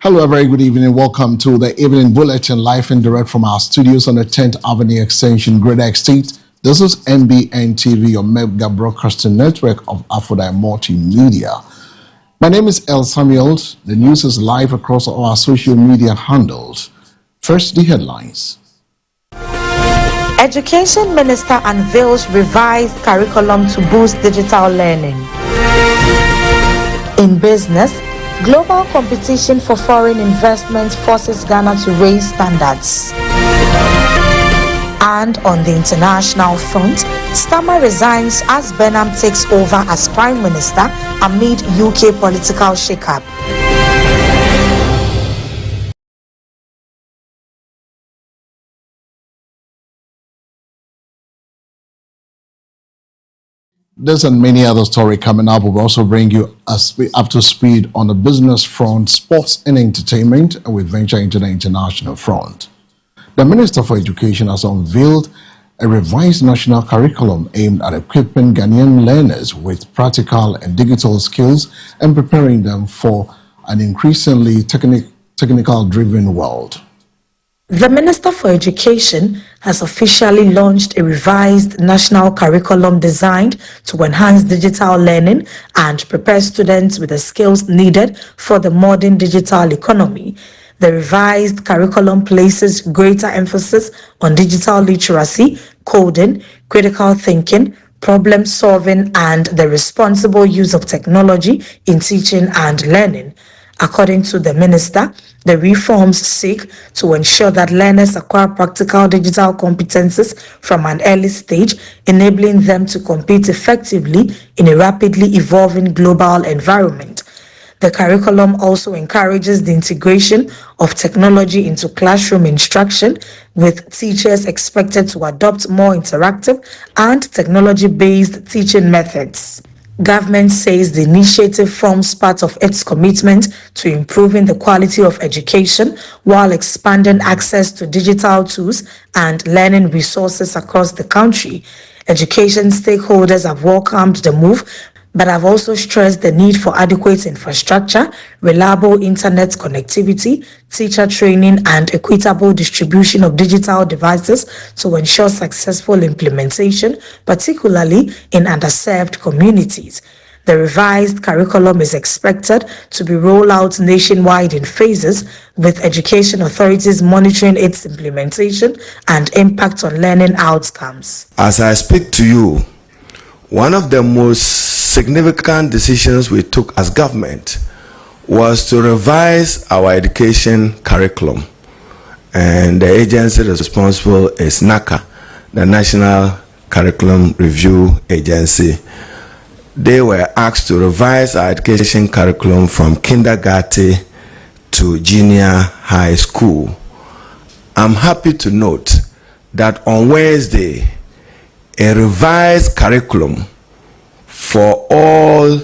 Hello, a very good evening. Welcome to the Evening Bulletin, live and direct from our studios on the 10th Avenue Extension, Greater Estate. This is MBN TV, your mega broadcasting network of Aphrodite Multimedia. My name is El Samuels. The news is live across all our social media handles. First, the headlines. Education Minister unveils revised curriculum to boost digital learning. In business, global competition for foreign investment forces Ghana to raise standards. And on the international front, Starmer resigns as Benham takes over as Prime Minister amid UK political shake-up. This and many other stories coming up. We'll also bring you up to speed on the business front, sports and entertainment, and we venture into the international front. The Minister for Education has unveiled a revised national curriculum aimed at equipping Ghanaian learners with practical and digital skills and preparing them for an increasingly technical-driven world. The Minister for Education has officially launched a revised national curriculum designed to enhance digital learning and prepare students with the skills needed for the modern digital economy. The revised curriculum places greater emphasis on digital literacy, coding, critical thinking, problem solving, and the responsible use of technology in teaching and learning. According to the minister, the reforms seek to ensure that learners acquire practical digital competences from an early stage, enabling them to compete effectively in a rapidly evolving global environment. The curriculum also encourages the integration of technology into classroom instruction, with teachers expected to adopt more interactive and technology-based teaching methods. Government says the initiative forms part of its commitment to improving the quality of education while expanding access to digital tools and learning resources across the country. Education stakeholders have welcomed the move, but have also stressed the need for adequate infrastructure, reliable internet connectivity, teacher training, and equitable distribution of digital devices to ensure successful implementation, particularly in underserved communities. The revised curriculum is expected to be rolled out nationwide in phases, with education authorities monitoring its implementation and impact on learning outcomes. As I speak to you, one of the most significant decisions we took as government was to revise our education curriculum, and the agency responsible is NACA, the National Curriculum Review Agency. They were asked to revise our education curriculum from kindergarten to junior high school. I'm happy to note that on Wednesday, a revised curriculum for all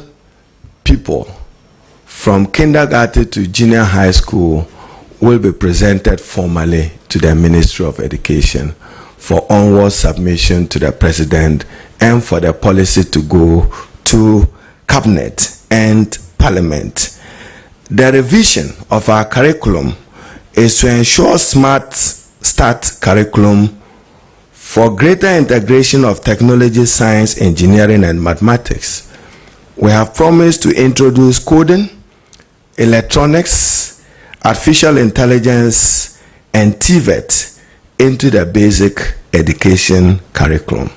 people from kindergarten to junior high school will be presented formally to the Ministry of Education for onward submission to the President and for the policy to go to Cabinet and Parliament. The revision of our curriculum is to ensure Smart Start curriculum for greater integration of technology, science, engineering, and mathematics. We have promised to introduce coding, electronics, artificial intelligence, and TVET into the basic education curriculum.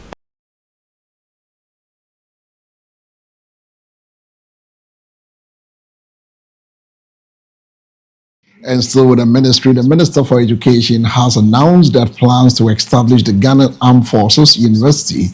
And still with the Minister for Education has announced that plans to establish the Ghana Armed Forces University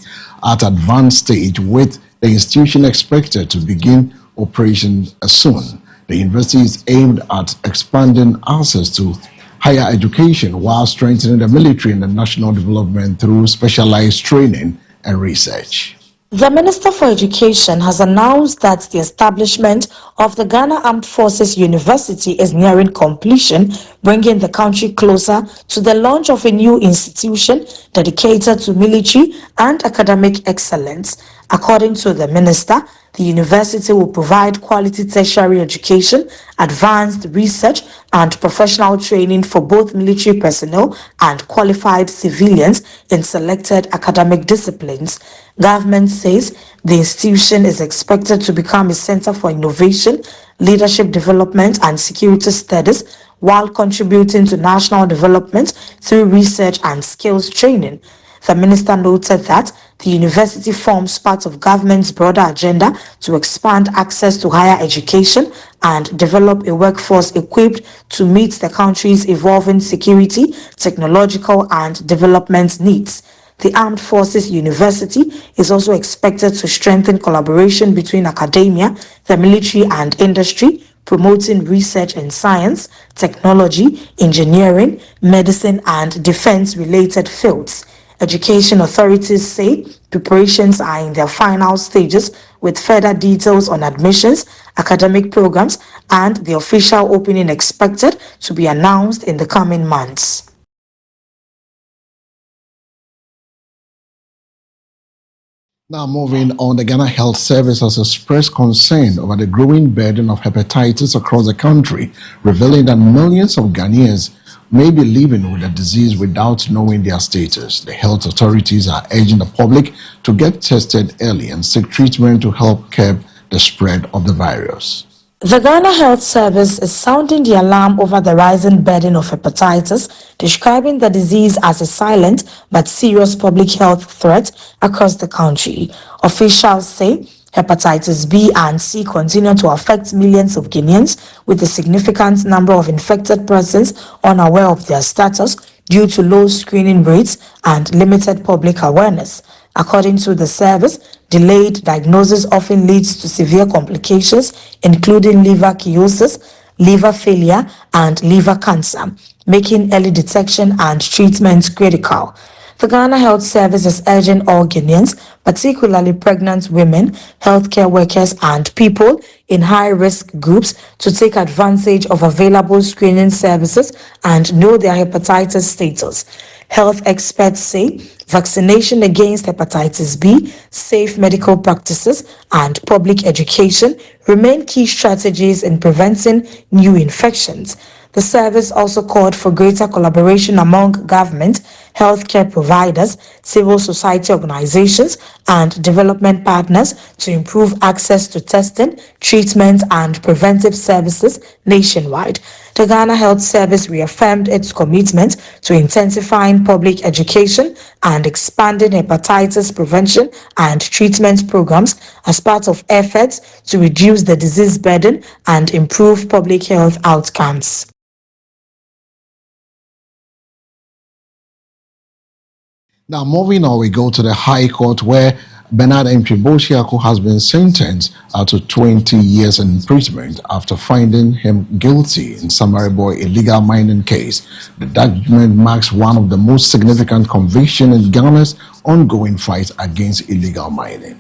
at advanced stage, with the institution expected to begin operations soon. The university is aimed at expanding access to higher education while strengthening the military and the national development through specialized training and research. The Minister for Education has announced that the establishment of the Ghana Armed Forces University is nearing completion, bringing the country closer to the launch of a new institution dedicated to military and academic excellence. According to the minister, the university will provide quality tertiary education, advanced research, and professional training for both military personnel and qualified civilians in selected academic disciplines. Government says the institution is expected to become a center for innovation, leadership development, and security studies, while contributing to national development through research and skills training. The minister noted that the university forms part of government's broader agenda to expand access to higher education and develop a workforce equipped to meet the country's evolving security, technological, and development needs. The Armed Forces University is also expected to strengthen collaboration between academia, the military, and industry, promoting research in science, technology, engineering, medicine, and defense-related fields. Education authorities say preparations are in their final stages, with further details on admissions, academic programs, and the official opening expected to be announced in the coming months. Now, moving on, the Ghana Health Service has expressed concern over the growing burden of hepatitis across the country, revealing that millions of Ghanaians may be living with the disease without knowing their status. The health authorities are urging the public to get tested early and seek treatment to help curb the spread of the virus. The Ghana Health Service is sounding the alarm over the rising burden of hepatitis, describing the disease as a silent but serious public health threat across the country. Officials say hepatitis B and C continue to affect millions of Guineans, with a significant number of infected persons unaware of their status due to low screening rates and limited public awareness. According to the service, delayed diagnosis often leads to severe complications, including liver cirrhosis, liver failure, and liver cancer, making early detection and treatment critical. The Ghana Health Service is urging all Guineans, particularly pregnant women, healthcare workers, and people in high-risk groups, to take advantage of available screening services and know their hepatitis status. Health experts say vaccination against hepatitis B, safe medical practices, and public education remain key strategies in preventing new infections. The service also called for greater collaboration among government, healthcare providers, civil society organizations, and development partners to improve access to testing, treatment, and preventive services nationwide. The Ghana Health Service reaffirmed its commitment to intensifying public education and expanding hepatitis prevention and treatment programs as part of efforts to reduce the disease burden and improve public health outcomes. Now, moving on, we go to the High Court, where Bernard Antwi Boshiaku has been sentenced to 20 years in imprisonment after finding him guilty in Samari Boy illegal mining case. The judgment marks one of the most significant convictions in Ghana's ongoing fight against illegal mining.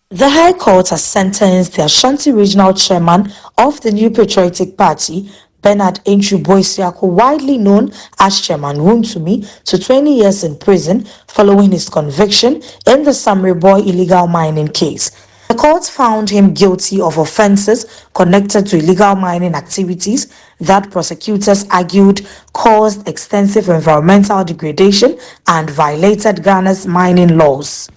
The High Court has sentenced the Ashanti Regional Chairman of the New Patriotic Party, Bernard Antwi Boshiaku, widely known as Chairman Wontumi, to 20 years in prison following his conviction in the Samari Boy illegal mining case. The court found him guilty of offences connected to illegal mining activities that prosecutors argued caused extensive environmental degradation and violated Ghana's mining laws.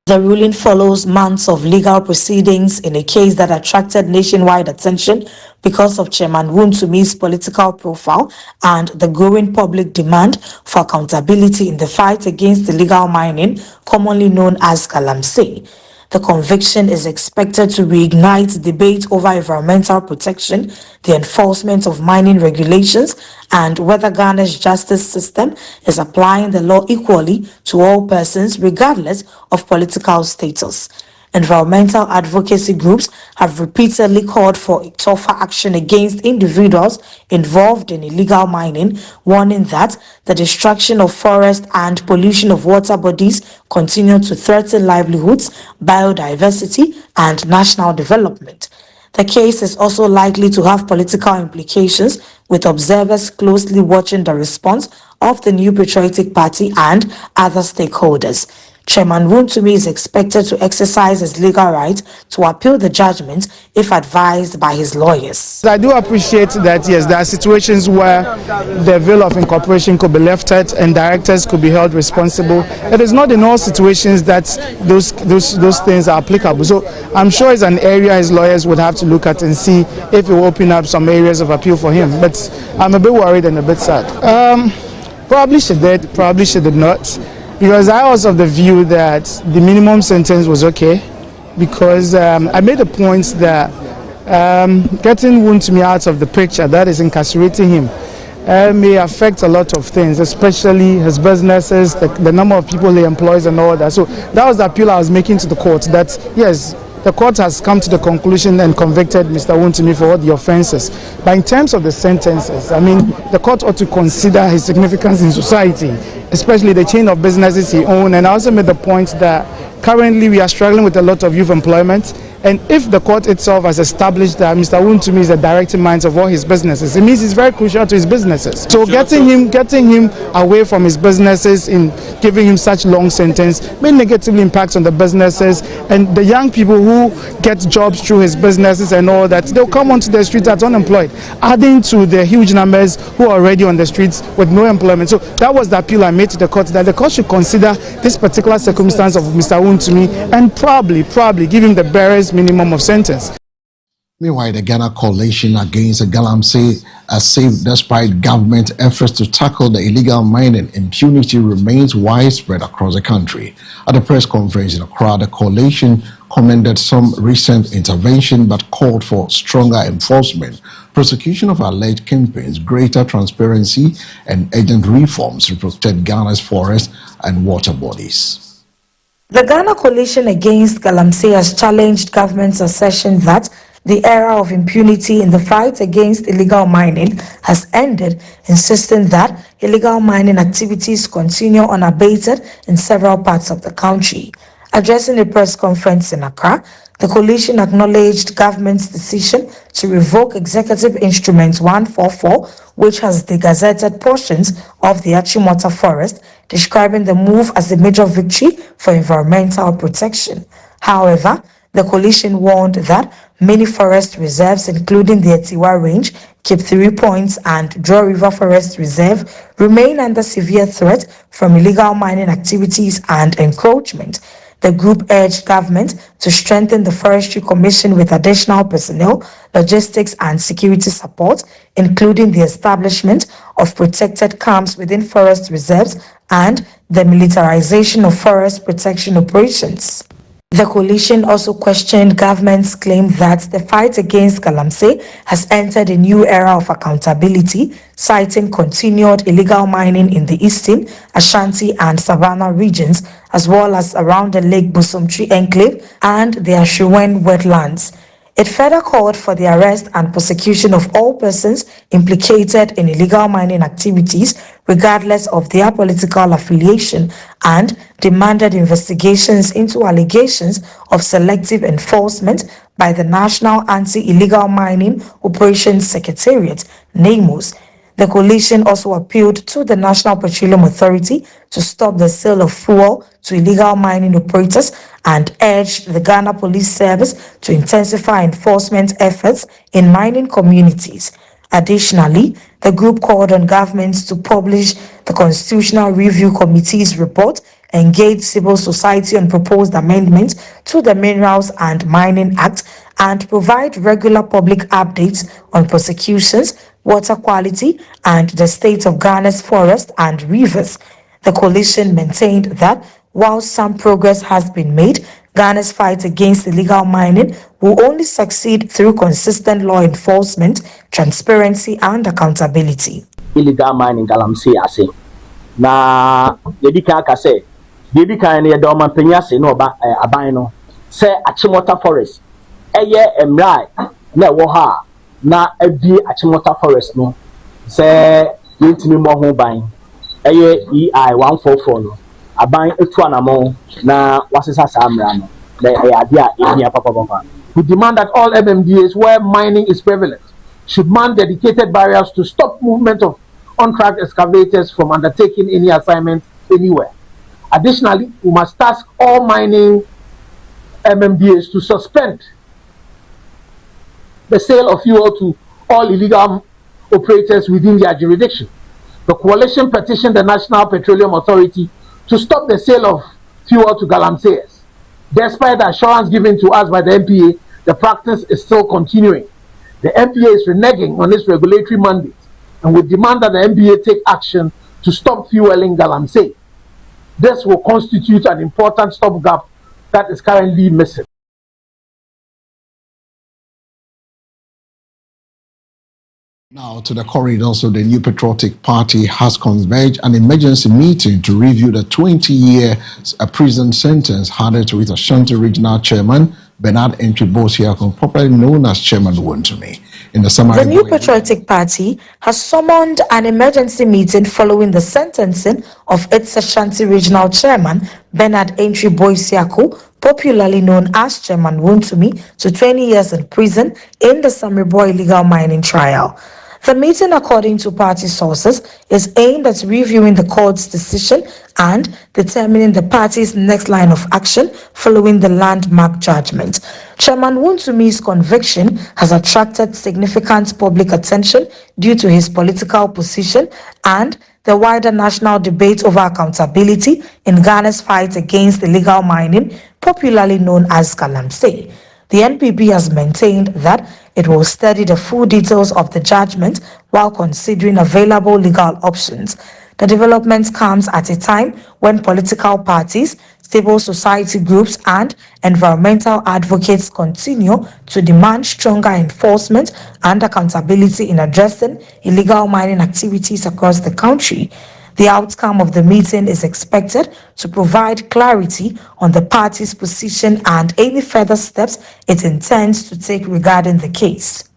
The ruling follows months of legal proceedings in a case that attracted nationwide attention because of Chairman Wontumi's political profile and the growing public demand for accountability in the fight against illegal mining, commonly known as Galamsey. The conviction is expected to reignite debate over environmental protection, the enforcement of mining regulations, and whether Ghana's justice system is applying the law equally to all persons regardless of political status. Environmental advocacy groups have repeatedly called for tougher action against individuals involved in illegal mining, warning that the destruction of forests and pollution of water bodies continue to threaten livelihoods, biodiversity, and national development. The case is also likely to have political implications, with observers closely watching the response of the New Patriotic Party and other stakeholders. Chairman Wontumi is expected to exercise his legal right to appeal the judgment if advised by his lawyers. I do appreciate that, yes, there are situations where the veil of incorporation could be lifted and directors could be held responsible. It is not in all situations that those things are applicable. So I'm sure it's an area his lawyers would have to look at and see if it will open up some areas of appeal for him. But I'm a bit worried and a bit sad. Probably she did, probably she did not. Because I was of the view that the minimum sentence was okay, because I made a point that getting Wontumi out of the picture, that is incarcerating him, may affect a lot of things, especially his businesses, the number of people he employs and all that. So that was the appeal I was making to the court, that yes, the court has come to the conclusion and convicted Mr. Wontumi for all the offences. But in terms of the sentences, I mean, the court ought to consider his significance in society, especially the chain of businesses he owns. And I also made the point that currently we are struggling with a lot of youth employment. And if the court itself has established that Mr. Wontumi is the directing mind of all his businesses, it means it's very crucial to his businesses. So getting him away from his businesses in giving him such long sentence may negatively impact on the businesses, and the young people who get jobs through his businesses and all that, they'll come onto the streets as unemployed, adding to the huge numbers who are already on the streets with no employment. So that was the appeal I made to the court, that the court should consider this particular circumstance of Mr. Wontumi and probably give him the barest minimum of sentence. Meanwhile, the Ghana Coalition Against Galamsey has said despite government efforts to tackle the illegal mining, impunity remains widespread across the country. At a press conference in Accra, the coalition commended some recent intervention but called for stronger enforcement, prosecution of alleged kingpins, greater transparency, and urgent reforms to protect Ghana's forests and water bodies. The Ghana Coalition Against Galamsey has challenged government's assertion that the era of impunity in the fight against illegal mining has ended, insisting that illegal mining activities continue unabated in several parts of the country. Addressing a press conference in Accra, the coalition acknowledged government's decision to revoke Executive Instrument 144, which has degazetted portions of the Achimota forest, describing the move as a major victory for environmental protection. However, the coalition warned that many forest reserves, including the Etiwa Range, Cape 3 Points, and Draw River Forest Reserve, remain under severe threat from illegal mining activities and encroachment. The group urged government to strengthen the Forestry Commission with additional personnel, logistics, and security support, including the establishment of protected camps within forest reserves and the militarization of forest protection operations. The coalition also questioned government's claim that the fight against Galamsey has entered a new era of accountability, citing continued illegal mining in the eastern, Ashanti and Savannah regions, as well as around the Lake Busumtree enclave and the Ashuwen wetlands. It further called for the arrest and prosecution of all persons implicated in illegal mining activities, regardless of their political affiliation, and demanded investigations into allegations of selective enforcement by the National Anti-Illegal Mining Operations Secretariat, NAMOS. The coalition also appealed to the National Petroleum Authority to stop the sale of fuel to illegal mining operators and urged the Ghana Police Service to intensify enforcement efforts in mining communities. Additionally, the group called on governments to publish the Constitutional Review Committee's report, engage civil society on proposed amendments to the Minerals and Mining Act, and provide regular public updates on prosecutions, water quality, and the state of Ghana's forests and rivers. The coalition maintained that while some progress has been made, Ghana's fight against illegal mining will only succeed through consistent law enforcement, transparency, and accountability. Illegal mining Galamsey ase na yedika aka say bibi kan ne do man panya se no ba aban no say Achimota forest eye emrai na wo ha na abi Achimota forest no say yintimi mo ho ban eye EI 144 no aban etu anamo na wasesa samra no na idea ehia papa. We demand that all MMDAs where mining is prevalent should man dedicated barriers to stop movement of on-track excavators from undertaking any assignment anywhere. Additionally, we must task all mining MMDAs to suspend the sale of fuel to all illegal operators within their jurisdiction. The coalition petitioned the National Petroleum Authority to stop the sale of fuel to galamseyers. Despite the assurance given to us by the NPA, the practice is still continuing. The NPA is reneging on its regulatory mandate and we demand that the NPA take action to stop fueling galamsey. This will constitute an important stopgap that is currently missing. Now to the corridors of the New Patriotic Party has convened an emergency meeting to review the 20-year prison sentence handed to its Ashanti Regional Chairman, Bernard Entry Bosiakon, popularly known as Chairman Wontumi. In the summary, the New Patriotic Party has summoned an emergency meeting following the sentencing of its Ashanti Regional Chairman, Bernard Entry Bosiakon, popularly known as Chairman Wontumi, to 20 years in prison in the Samrebo illegal mining trial. The meeting, according to party sources, is aimed at reviewing the court's decision and determining the party's next line of action following the landmark judgment. Chairman Wontumi's conviction has attracted significant public attention due to his political position and the wider national debate over accountability in Ghana's fight against illegal mining, popularly known as galamsey. The NPP has maintained that it will study the full details of the judgment while considering available legal options. The development comes at a time when political parties, civil society groups, and environmental advocates continue to demand stronger enforcement and accountability in addressing illegal mining activities across the country. The outcome of the meeting is expected to provide clarity on the party's position and any further steps it intends to take regarding the case.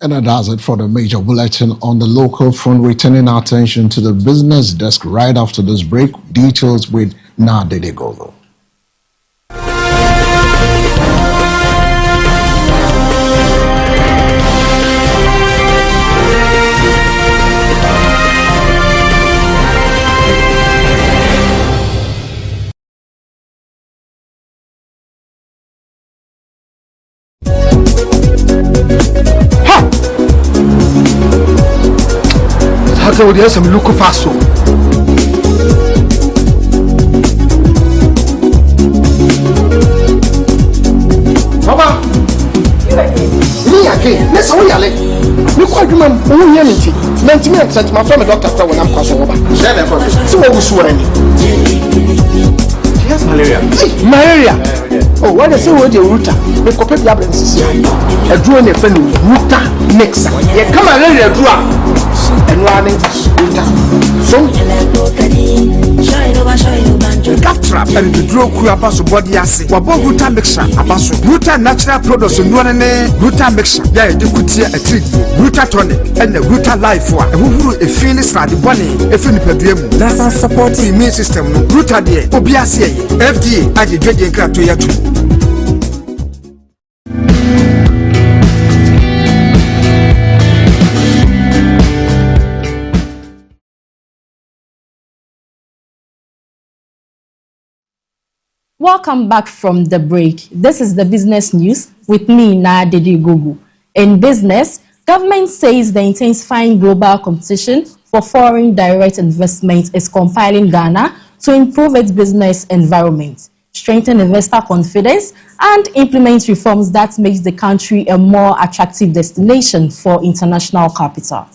And that does it for the major bulletin on the local front. Returning our attention to the business desk right after this break. Details with Nadede Golo. So there's some local passo. Baba, me again. Let's go, Yale. You quite remember who you need. 90 minutes at my family doctor when I'm passing over. Share them for me. So, what was swearing? She has malaria. Hey, malaria. Oh, what is it with the router? We copy the absence. A drone, a friend, router mixer. Yeah, come on, let it draw. And running router. So, Gaftrap and the draw crew abaso body acid. Wabo router mixer abaso. Router natural products and router mixer. Yeah, you could see a treat. Router tonic and the router life for a who a finish the bunny, a fin pedrium. That's our supporting immune system. Router there, Obiasia, FDA, I did drinking crap to you. Welcome back from the break. This is the business news with me, Nadede Golo. In business, government says the intensifying global competition for foreign direct investment is compiling Ghana to improve its business environment, strengthen investor confidence, and implement reforms that make the country a more attractive destination for international capital.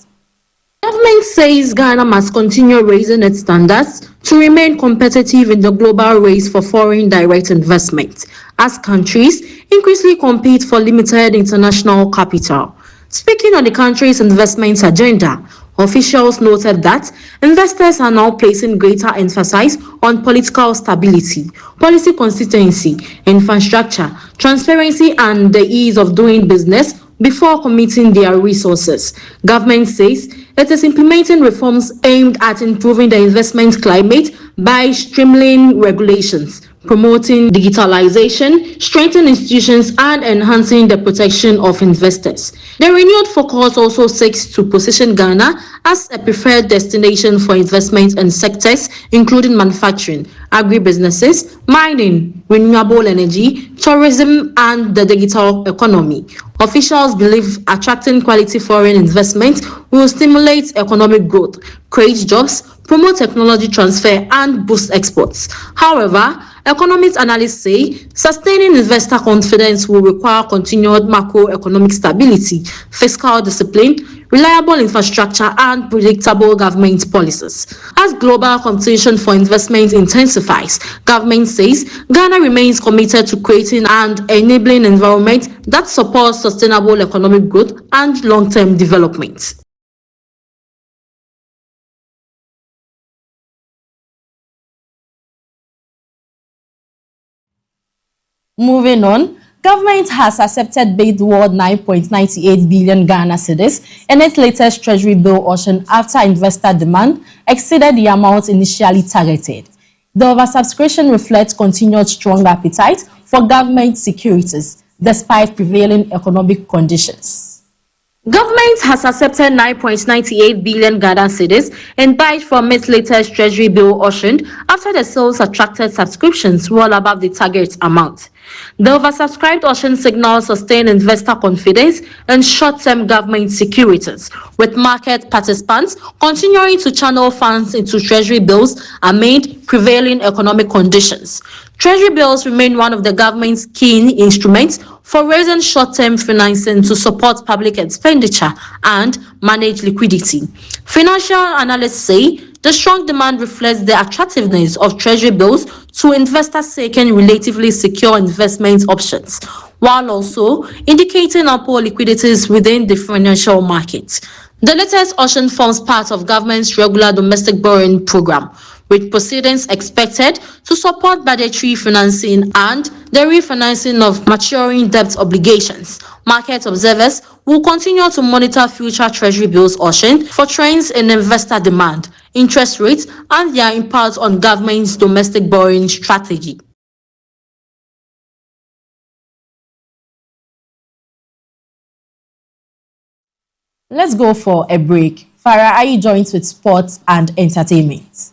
Government says Ghana must continue raising its standards to remain competitive in the global race for foreign direct investment, as countries increasingly compete for limited international capital. Speaking on the country's investment agenda, officials noted that investors are now placing greater emphasis on political stability, policy consistency, infrastructure, transparency, and the ease of doing business before committing their resources. Government says it is implementing reforms aimed at improving the investment climate by streamlining regulations, promoting digitalization, strengthening institutions, and enhancing the protection of investors. The renewed focus also seeks to position Ghana as a preferred destination for investment in sectors including manufacturing, agribusinesses, mining, renewable energy, tourism, and the digital economy. Officials believe attracting quality foreign investment will stimulate economic growth, create jobs, promote technology transfer, and boost exports. However, economic analysts say sustaining investor confidence will require continued macroeconomic stability, fiscal discipline, reliable infrastructure, and predictable government policies. As global competition for investment intensifies, government says Ghana remains committed to creating and enabling an environment that supports sustainable economic growth and long-term development. Moving on, government has accepted bid worth 9.98 billion Ghana cedis in its latest treasury bill auction after investor demand exceeded the amount initially targeted. The oversubscription reflects continued strong appetite for government securities despite prevailing economic conditions. Government has accepted 9.98 billion Ghana cedis in bid from its latest treasury bill auctioned after the sales attracted subscriptions well above the target amount. The oversubscribed auction signals sustained investor confidence in short-term government securities, with market participants continuing to channel funds into treasury bills amid prevailing economic conditions. Treasury bills remain one of the government's key instruments for raising short-term financing to support public expenditure and manage liquidity. Financial analysts say the strong demand reflects the attractiveness of treasury bills to investors seeking relatively secure investment options, while also indicating ample liquidities within the financial market. The latest auction forms part of government's regular domestic borrowing program, with proceedings expected to support budgetary financing and the refinancing of maturing debt obligations. Market observers will continue to monitor future treasury bills auction for trends in investor demand, interest rates, and their impact on government's domestic borrowing strategy. Let's go for a break. Farah Ayi joins with sports and entertainment.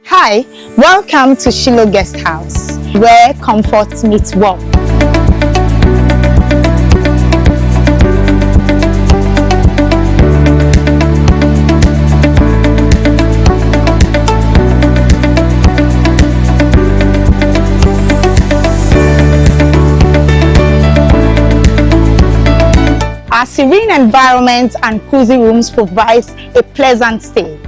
Hi, welcome to Shiloh Guest House, where comfort meets warmth. Our serene environment and cozy rooms provide a pleasant stay.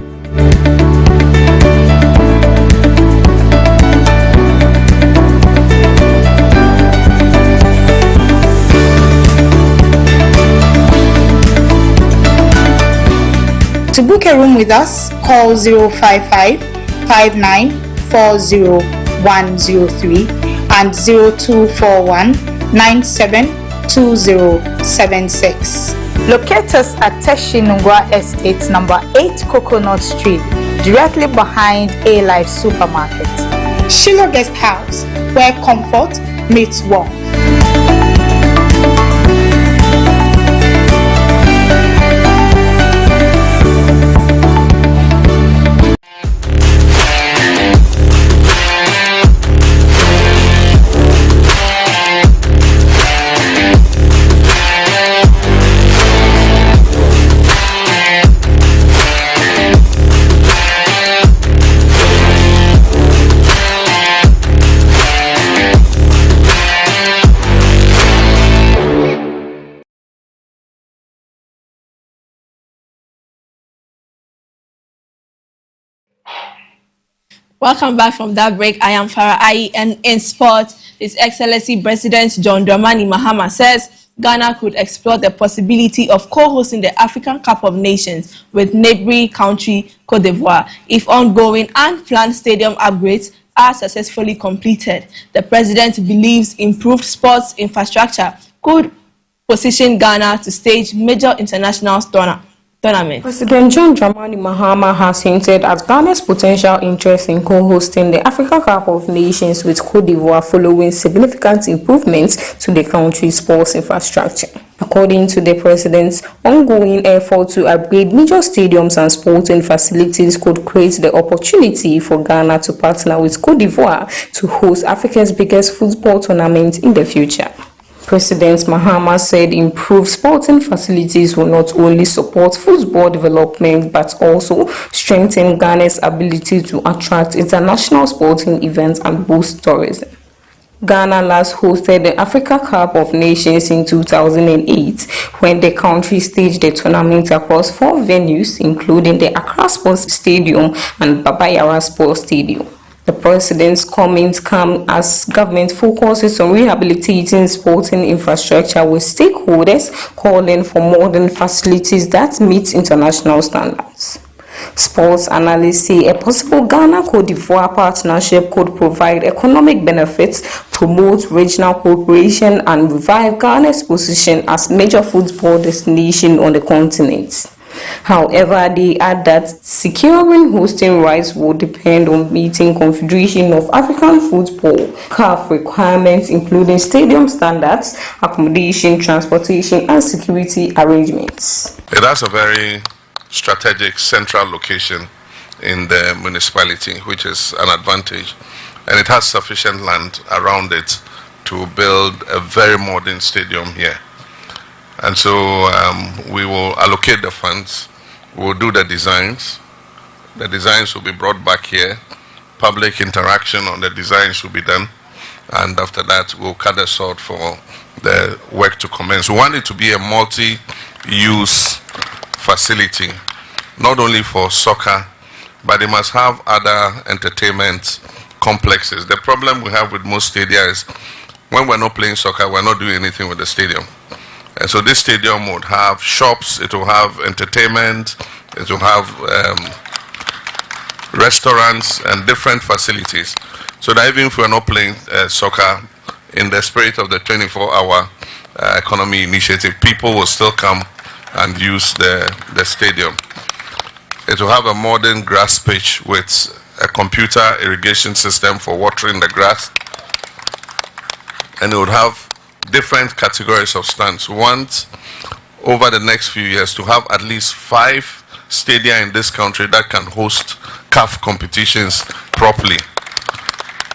To book a room with us, call 055-5940-103 and 0241-972076. Locate us at Teshinungwa Estate, number 8 Coconut Street, directly behind A-Life Supermarket. Shiloh Guest House, where comfort meets warmth. Welcome back from that break. I am Farah Ayi, and in sport, His Excellency President John Dramani Mahama says Ghana could explore the possibility of co-hosting the African Cup of Nations with neighboring country Cote d'Ivoire if ongoing and planned stadium upgrades are successfully completed. The president believes improved sports infrastructure could position Ghana to stage major international tournaments. President John Dramani Mahama has hinted at Ghana's potential interest in co-hosting the Africa Cup of Nations with Cote d'Ivoire following significant improvements to the country's sports infrastructure. According to the president's ongoing effort to upgrade major stadiums and sporting facilities could create the opportunity for Ghana to partner with Cote d'Ivoire to host Africa's biggest football tournament in the future. President Mahama said improved sporting facilities will not only support football development but also strengthen Ghana's ability to attract international sporting events and boost tourism. Ghana last hosted the Africa Cup of Nations in 2008 when the country staged the tournament across 4 venues including the Accra Sports Stadium and Baba Yara Sports Stadium. The president's comments come as government focuses on rehabilitating sporting infrastructure with stakeholders calling for modern facilities that meet international standards. Sports analysts say a possible Ghana-Cote d'Ivoire partnership could provide economic benefits, promote regional cooperation, and revive Ghana's position as major football destination on the continent. However, they add that securing hosting rights will depend on meeting Confederation of African Football (CAF) requirements, including stadium standards, accommodation, transportation, and security arrangements. It has a very strategic central location in the municipality, which is an advantage, and it has sufficient land around it to build a very modern stadium here. And so we will allocate the funds, we will do the designs. The designs will be brought back here. Public interaction on the designs will be done. And after that, we'll cut the sort for the work to commence. We want it to be a multi-use facility, not only for soccer, but it must have other entertainment complexes. The problem we have with most stadia is when we're not playing soccer, we're not doing anything with the stadium. And so this stadium would have shops, it will have entertainment, it will have restaurants and different facilities. So that even if we're not playing soccer, in the spirit of the 24-hour economy initiative, people will still come and use the stadium. It will have a modern grass pitch with a computer irrigation system for watering the grass. And it would have different categories of stands. We want, over the next few years, to have at least 5 stadia in this country that can host CAF competitions properly.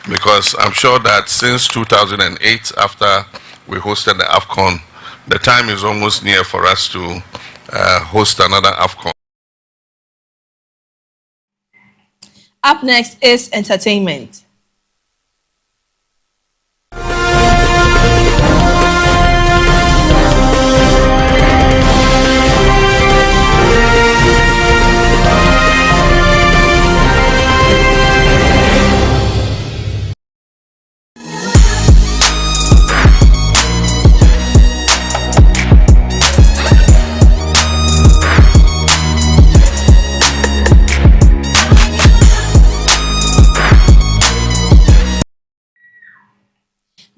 Because I'm sure that since 2008, after we hosted the AFCON, the time is almost near for us to host another AFCON. Up next is entertainment.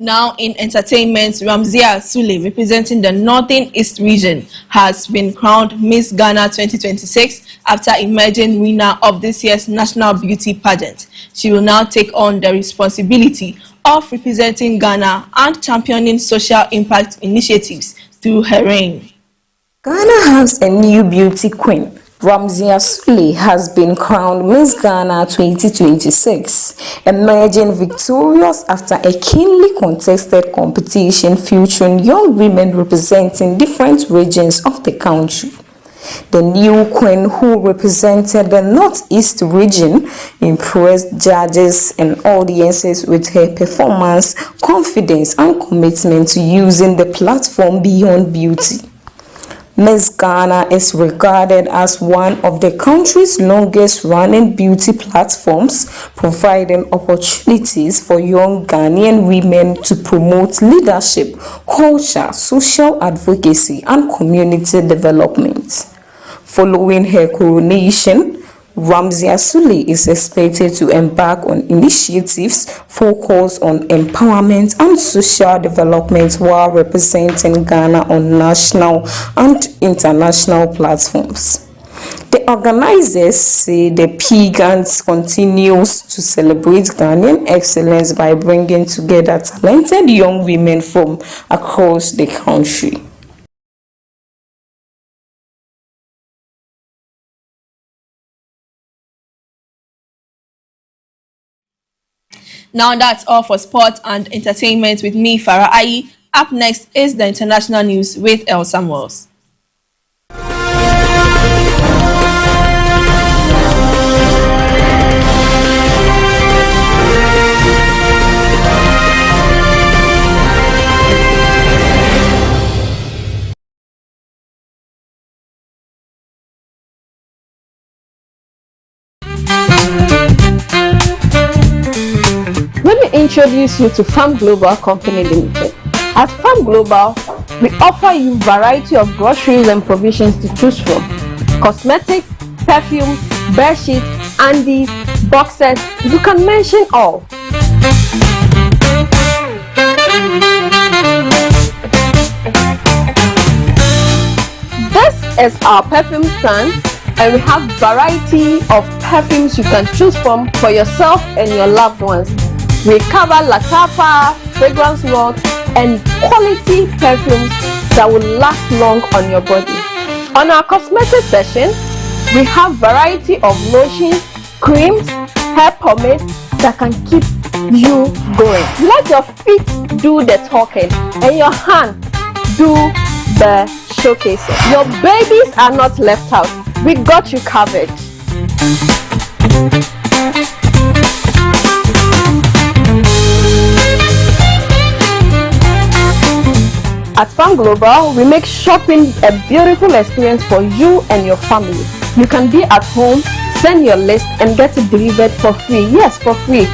Now in entertainment, Ramzia Sule, representing the Northern East region, has been crowned Miss Ghana 2026 after emerging winner of this year's National Beauty Pageant. She will now take on the responsibility of representing Ghana and championing social impact initiatives through her reign. Ghana has a new beauty queen. Ramzia Sule has been crowned Miss Ghana 2026, emerging victorious after a keenly contested competition featuring young women representing different regions of the country. The new queen, who represented the Northeast region, impressed judges and audiences with her performance, confidence, and commitment to using the platform beyond beauty. Miss Ghana is regarded as one of the country's longest-running beauty platforms, providing opportunities for young Ghanaian women to promote leadership, culture, social advocacy, and community development. Following her coronation, Ramzia Sule is expected to embark on initiatives focused on empowerment and social development while representing Ghana on national and international platforms. The organizers say the pageant continues to celebrate Ghanaian excellence by bringing together talented young women from across the country. Now that's all for sport and entertainment with me, Farah Ayi. Up next is the international news with El Samuels. Let me introduce you to Farm Global Company Limited. At Farm Global, we offer you variety of groceries and provisions to choose from. Cosmetics, perfumes, bed sheets, undies, boxes, you can mention all. This is our perfume stand, and we have variety of perfumes you can choose from for yourself and your loved ones. We cover Latapa, fragrance work, and quality perfumes that will last long on your body. On our cosmetic section, we have variety of lotions, creams, hair pomades that can keep you going. Let your feet do the talking and your hand do the showcasing. Your babies are not left out. We got you covered. At Farm Global, we make shopping a beautiful experience for you and your family. You can be at home, send your list, and get it delivered for free. Yes, for free.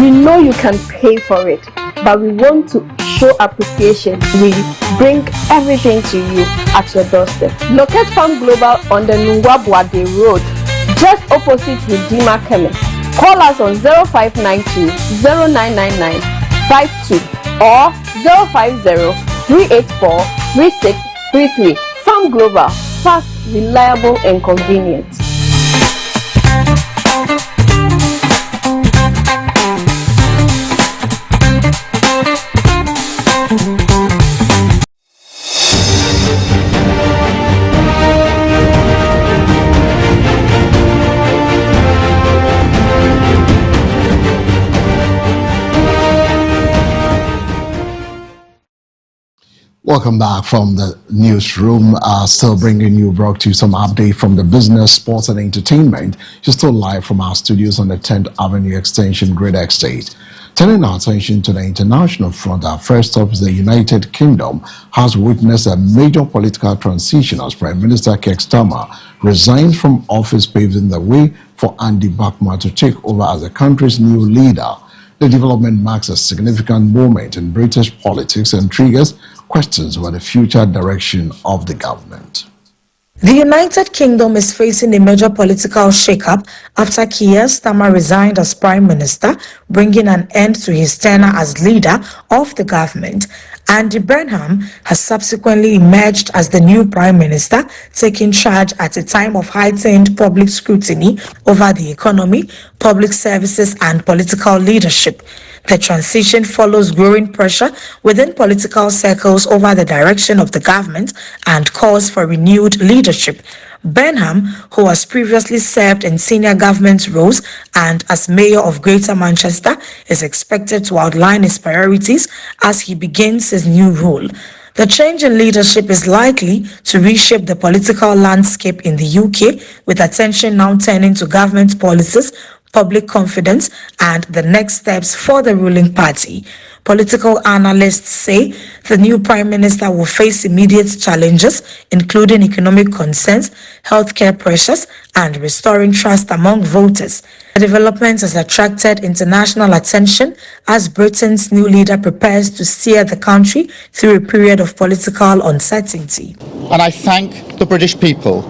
We know you can pay for it, but we want to show appreciation. We bring everything to you at your doorstep. Locate Farm Global on the Nungwabuade Road, just opposite Redeemer Chemist. Call us on 0592 0999 52 or 050 384 3633. Farm Global, fast, reliable, and convenient. Welcome back from the newsroom. Still bringing you, brought to you some update from the business, sports and entertainment. You're still live from our studios on the 10th Avenue Extension Grid Estate. Turning our attention to the international front, our first up is the United Kingdom has witnessed a major political transition as Prime Minister Keir Starmer resigns from office, paving the way for Andy Bachmann to take over as the country's new leader. The development marks a significant moment in British politics and triggers questions about the future direction of the government. The United Kingdom is facing a major political shakeup after Keir Starmer resigned as Prime Minister, bringing an end to his tenure as leader of the government. Andy Burnham has subsequently emerged as the new Prime Minister, taking charge at a time of heightened public scrutiny over the economy, public services and political leadership. The transition follows growing pressure within political circles over the direction of the government and calls for renewed leadership. Burnham, who has previously served in senior government roles and as mayor of Greater Manchester, is expected to outline his priorities as he begins his new role. The change in leadership is likely to reshape the political landscape in the UK, with attention now turning to government policies, public confidence, and the next steps for the ruling party. Political analysts say the new Prime Minister will face immediate challenges, including economic concerns, healthcare pressures, and restoring trust among voters. The development has attracted international attention as Britain's new leader prepares to steer the country through a period of political uncertainty. And I thank the British people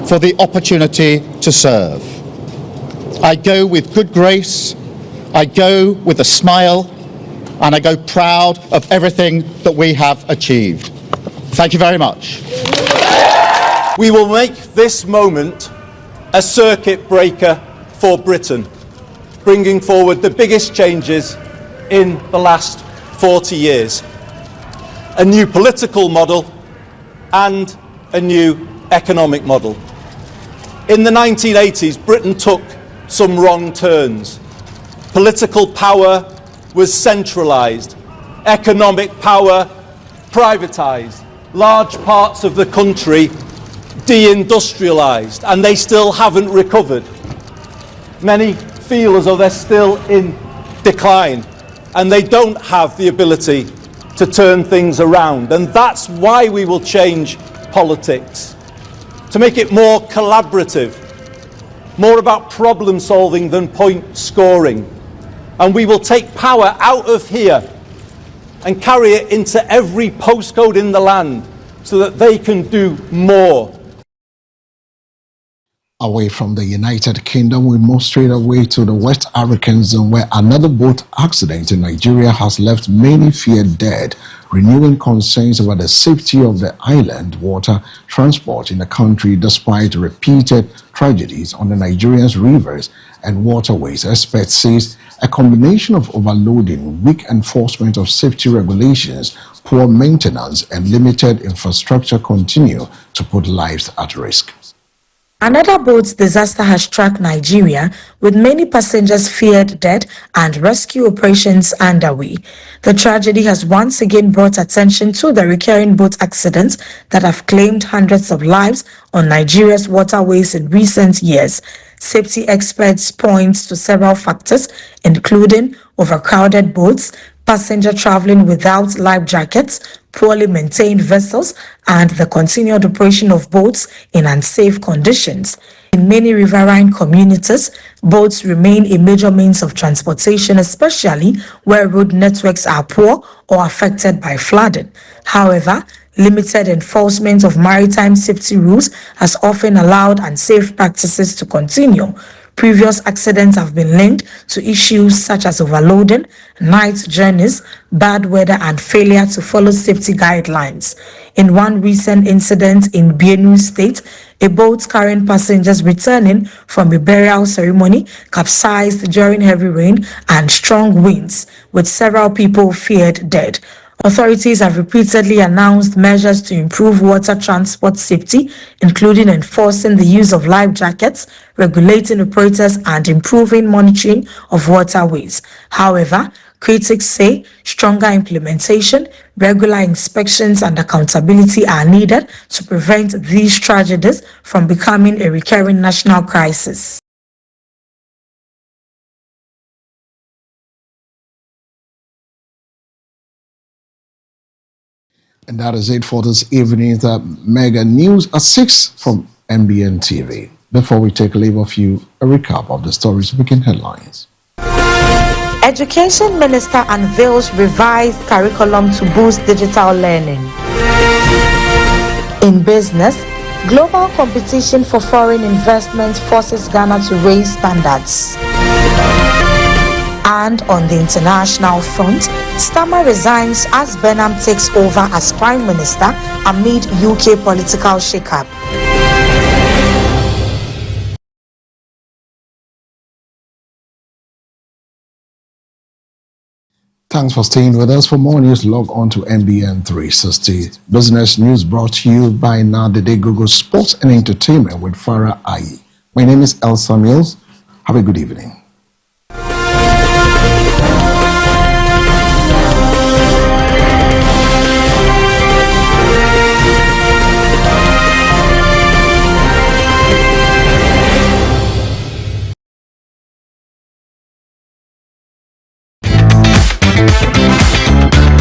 for the opportunity to serve. I go with good grace, I go with a smile, and I go proud of everything that we have achieved. Thank you very much. We will make this moment a circuit breaker for Britain, bringing forward the biggest changes in the last 40 years. A new political model and a new economic model. In the 1980s, Britain took some wrong turns. Political power was centralised, economic power privatised, large parts of the country deindustrialised, and they still haven't recovered. Many feel as though they're still in decline, and they don't have the ability to turn things around. And that's why we will change politics, to make it more collaborative, more about problem solving than point scoring. And we will take power out of here and carry it into every postcode in the land so that they can do more. Away from the United Kingdom, we move straight away to the West African zone, where another boat accident in Nigeria has left many feared dead, renewing concerns about the safety of the island water transport in the country despite repeated tragedies on the Nigerian's rivers and waterways. Experts say a combination of overloading, weak enforcement of safety regulations, poor maintenance, and limited infrastructure continue to put lives at risk. Another boat's disaster has struck Nigeria, with many passengers feared dead and rescue operations underway. The tragedy has once again brought attention to the recurring boat accidents that have claimed hundreds of lives on Nigeria's waterways in recent years. Safety experts point to several factors, including overcrowded boats, passenger traveling without life jackets, poorly maintained vessels, and the continued operation of boats in unsafe conditions. In many riverine communities, boats remain a major means of transportation, especially where road networks are poor or affected by flooding. However, limited enforcement of maritime safety rules has often allowed unsafe practices to continue. Previous accidents have been linked to issues such as overloading, night journeys, bad weather, and failure to follow safety guidelines. In one recent incident in Benue State, a boat carrying passengers returning from a burial ceremony capsized during heavy rain and strong winds, with several people feared dead. Authorities have repeatedly announced measures to improve water transport safety, including enforcing the use of life jackets, regulating operators, and improving monitoring of waterways. However, critics say stronger implementation, regular inspections, and accountability are needed to prevent these tragedies from becoming a recurring national crisis. And that is it for this evening's Mega News at 6 from MBN TV. Before we take leave of you, a recap of the stories making headlines. Education Minister unveils revised curriculum to boost digital learning. In business, global competition for foreign investment forces Ghana to raise standards. And on the international front, Starmer resigns as Benham takes over as Prime Minister amid UK political shakeup. Thanks for staying with us. For more news, log on to MBN 360. Business news brought to you by Nadede Google Sports and Entertainment with Farah Ayi. My name is El Samuels. Have a good evening.